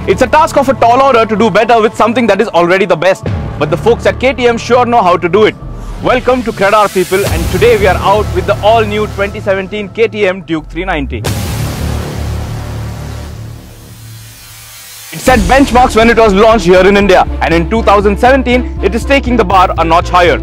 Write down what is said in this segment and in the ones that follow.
It's a task of a tall order to do better with something that is already the best. But the folks at KTM sure know how to do it. Welcome to CredR people, and today we are out with the all-new 2017 KTM Duke 390. It set benchmarks when it was launched here in India, and in 2017 it is taking the bar a notch higher.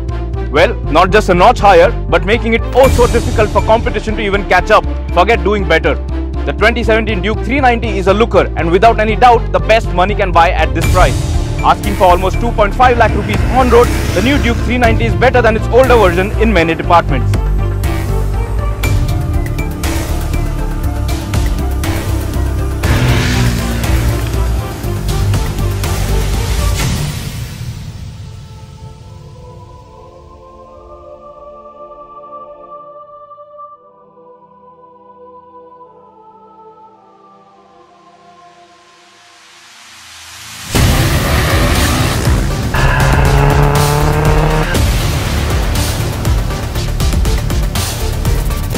Well, not just a notch higher, but making it oh so difficult for competition to even catch up. Forget doing better. The 2017 Duke 390 is a looker, and without any doubt the best money can buy at this price. Asking for almost 2.5 lakh rupees on road, the new Duke 390 is better than its older version in many departments.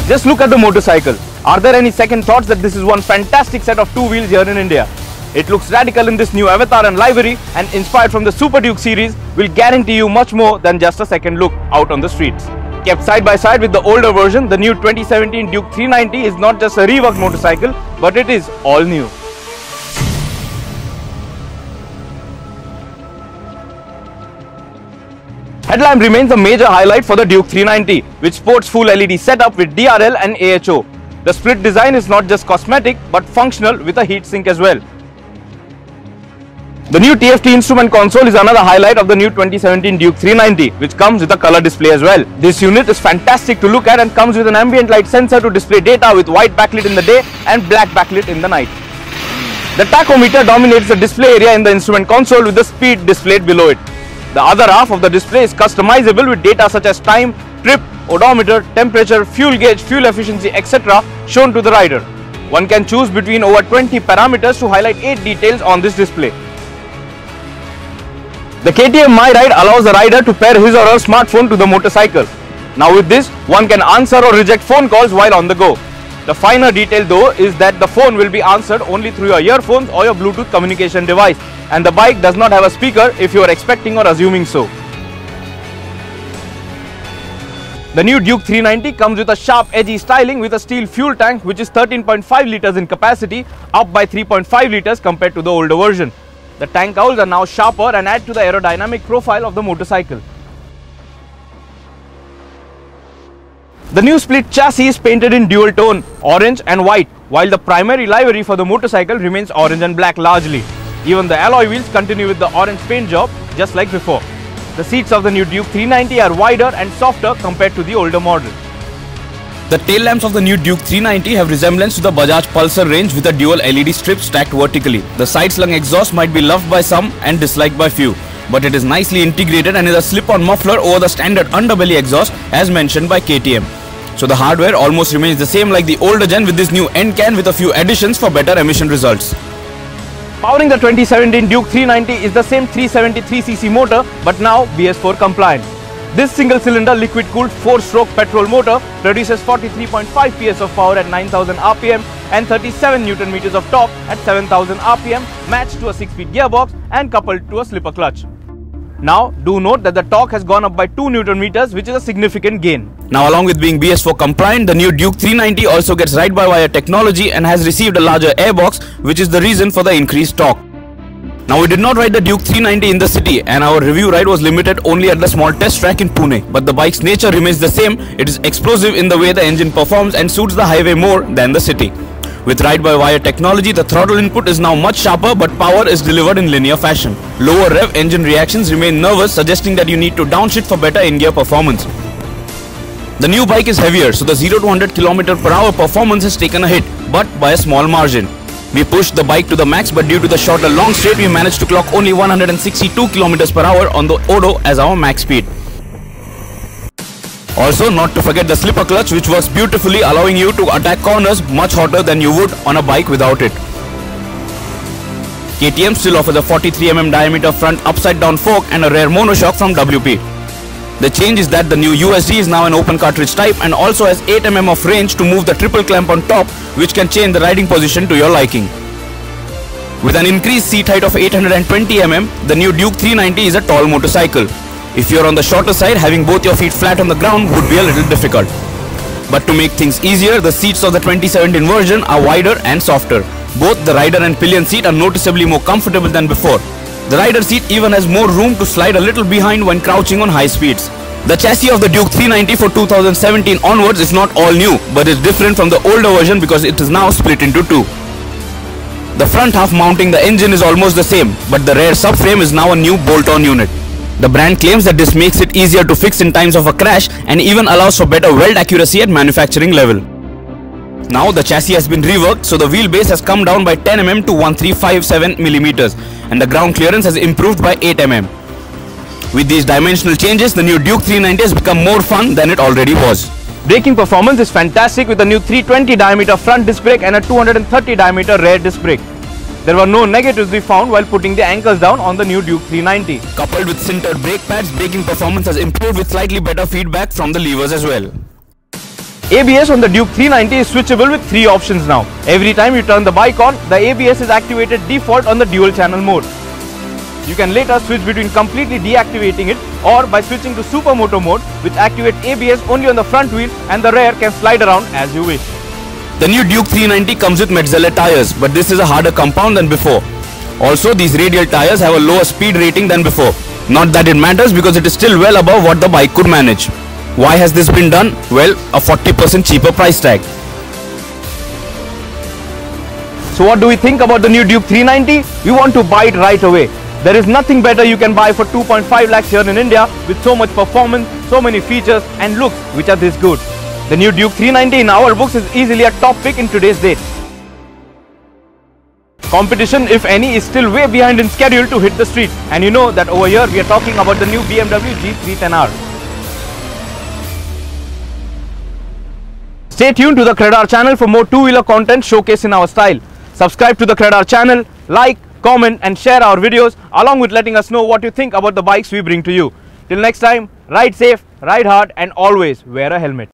Just look at the motorcycle. Are there any second thoughts that this is one fantastic set of two wheels here in India? It looks radical in this new avatar and livery, and inspired from the Super Duke series, will guarantee you much more than just a second look out on the streets. Kept side by side with the older version, the new 2017 Duke 390 is not just a reworked motorcycle, but it is all new. Headlamp remains a major highlight for the Duke 390, which sports full LED setup with DRL and AHO. The split design is not just cosmetic but functional with a heatsink as well. The new Tft Instrument Console is another highlight of the new 2017 Duke 390, which comes with a color display as well. This unit is fantastic to look at and comes with an ambient light sensor to display data with white backlit in the day and black backlit in the night. The tachometer dominates the display area in the instrument console with the speed displayed below it. The other half of the display is customizable with data such as time, trip, odometer, temperature, fuel gauge, fuel efficiency, etc. shown to the rider. One can choose between over 20 parameters to highlight 8 details on this display. The KTM My Ride allows the rider to pair his or her smartphone to the motorcycle. Now with this, one can answer or reject phone calls while on the go. The finer detail though is that the phone will be answered only through your earphones or your Bluetooth communication device, and the bike does not have a speaker if you are expecting or assuming so. The new Duke 390 comes with a sharp edgy styling with a steel fuel tank which is 13.5 litres in capacity, up by 3.5 litres compared to the older version. The tank cowls are now sharper and add to the aerodynamic profile of the motorcycle. The new split chassis is painted in dual tone, orange and white, while the primary livery for the motorcycle remains orange and black largely. Even the alloy wheels continue with the orange paint job just like before. The seats of the new Duke 390 are wider and softer compared to the older model. The tail lamps of the new Duke 390 have resemblance to the Bajaj Pulsar range with a dual LED strip stacked vertically. The side-slung exhaust might be loved by some and disliked by few, but it is nicely integrated and is a slip-on muffler over the standard underbelly exhaust as mentioned by KTM. So the hardware almost remains the same like the older gen with this new end can with a few additions for better emission results. Powering the 2017 Duke 390 is the same 373cc motor but now BS4 compliant. This single-cylinder liquid-cooled 4-stroke petrol motor produces 43.5 PS of power at 9000 RPM and 37 Nm of torque at 7000 RPM, matched to a 6-speed gearbox and coupled to a slipper clutch. Now, do note that the torque has gone up by 2 Nm, which is a significant gain. Now, along with being BS4 compliant, the new Duke 390 also gets ride-by-wire technology and has received a larger airbox, which is the reason for the increased torque. Now, we did not ride the Duke 390 in the city, and our review ride was limited only at the small test track in Pune. But the bike's nature remains the same. It is explosive in the way the engine performs and suits the highway more than the city. With ride-by-wire technology, the throttle input is now much sharper, but power is delivered in linear fashion. Lower rev engine reactions remain nervous, suggesting that you need to downshift for better in-gear performance. The new bike is heavier, so the 0 to 100 km/h performance has taken a hit, but by a small margin. We pushed the bike to the max, but due to the shorter long straight, we managed to clock only 162 km/h on the Odo as our max speed. Also, not to forget the slipper clutch, which works beautifully, allowing you to attack corners much hotter than you would on a bike without it. KTM still offers a 43 mm diameter front upside down fork and a rear monoshock from WP. The change is that the new USD is now an open cartridge type and also has 8 mm of range to move the triple clamp on top, which can change the riding position to your liking. With an increased seat height of 820 mm, the new Duke 390 is a tall motorcycle. If you're on the shorter side, having both your feet flat on the ground would be a little difficult. But to make things easier, the seats of the 2017 version are wider and softer. Both the rider and pillion seat are noticeably more comfortable than before. The rider seat even has more room to slide a little behind when crouching on high speeds. The chassis of the Duke 390 for 2017 onwards is not all new, but is different from the older version because it is now split into two. The front half mounting the engine is almost the same, but the rear subframe is now a new bolt-on unit. The brand claims that this makes it easier to fix in times of a crash and even allows for better weld accuracy at manufacturing level. Now the chassis has been reworked, so the wheelbase has come down by 10 mm to 1357 mm and the ground clearance has improved by 8 mm. With these dimensional changes, the new Duke 390 has become more fun than it already was. Braking performance is fantastic with a new 320 diameter front disc brake and a 230 diameter rear disc brake. There were no negatives we found while putting the ankles down on the new Duke 390. Coupled with sintered brake pads, braking performance has improved with slightly better feedback from the levers as well. ABS on the Duke 390 is switchable with 3 options now. Every time you turn the bike on, the ABS is activated default on the dual channel mode. You can later switch between completely deactivating it or by switching to Supermoto mode, which activates ABS only on the front wheel and the rear can slide around as you wish. The new Duke 390 comes with Metzeler tires, but this is a harder compound than before. Also, these radial tires have a lower speed rating than before. Not that it matters because it is still well above what the bike could manage. Why has this been done? Well, a 40% cheaper price tag. So what do we think about the new Duke 390? We want to buy it right away. There is nothing better you can buy for 2.5 lakhs here in India with so much performance, so many features and looks which are this good. The new Duke 390 in our books is easily a top pick in today's date. Competition, if any, is still way behind in schedule to hit the street, and you know that over here we are talking about the new BMW G310R. Stay tuned to the CredR channel for more two-wheeler content showcasing our style. Subscribe to the CredR channel, like, comment and share our videos along with letting us know what you think about the bikes we bring to you. Till next time, ride safe, ride hard and always wear a helmet.